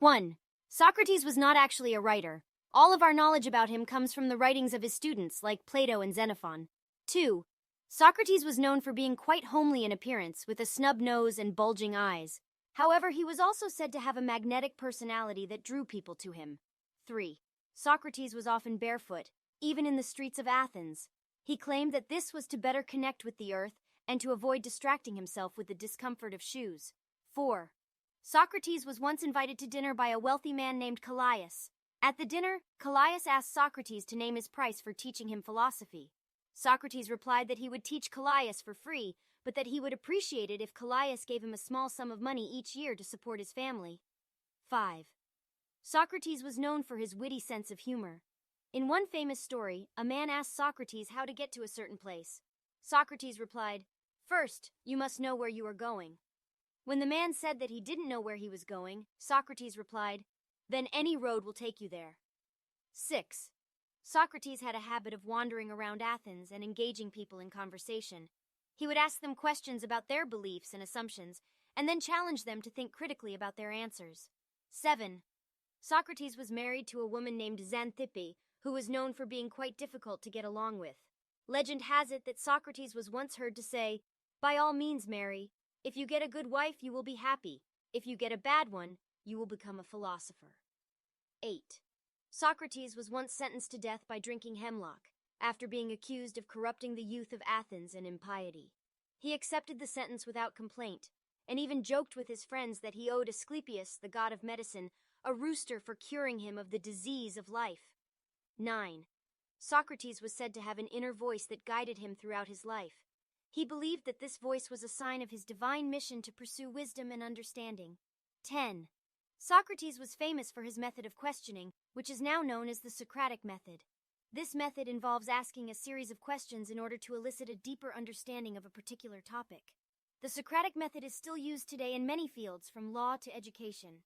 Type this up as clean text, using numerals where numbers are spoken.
1. Socrates was not actually a writer. All of our knowledge about him comes from the writings of his students, like Plato and Xenophon. 2. Socrates was known for being quite homely in appearance, with a snub nose and bulging eyes. However, he was also said to have a magnetic personality that drew people to him. 3. Socrates was often barefoot, even in the streets of Athens. He claimed that this was to better connect with the earth and to avoid distracting himself with the discomfort of shoes. 4. Socrates was once invited to dinner by a wealthy man named Callias. At the dinner, Callias asked Socrates to name his price for teaching him philosophy. Socrates replied that he would teach Callias for free, but that he would appreciate it if Callias gave him a small sum of money each year to support his family. 5. Socrates was known for his witty sense of humor. In one famous story, a man asked Socrates how to get to a certain place. Socrates replied, "First, you must know where you are going." When the man said that he didn't know where he was going, Socrates replied, "Then any road will take you there." 6. Socrates had a habit of wandering around Athens and engaging people in conversation. He would ask them questions about their beliefs and assumptions, and then challenge them to think critically about their answers. 7. Socrates was married to a woman named Xanthippe, who was known for being quite difficult to get along with. Legend has it that Socrates was once heard to say, "By all means, marry. If you get a good wife, you will be happy. If you get a bad one, you will become a philosopher." 8. Socrates was once sentenced to death by drinking hemlock, after being accused of corrupting the youth of Athens in impiety. He accepted the sentence without complaint, and even joked with his friends that he owed Asclepius, the god of medicine, a rooster for curing him of the disease of life. 9. Socrates was said to have an inner voice that guided him throughout his life. He believed that this voice was a sign of his divine mission to pursue wisdom and understanding. 10. Socrates was famous for his method of questioning, which is now known as the Socratic method. This method involves asking a series of questions in order to elicit a deeper understanding of a particular topic. The Socratic method is still used today in many fields, from law to education.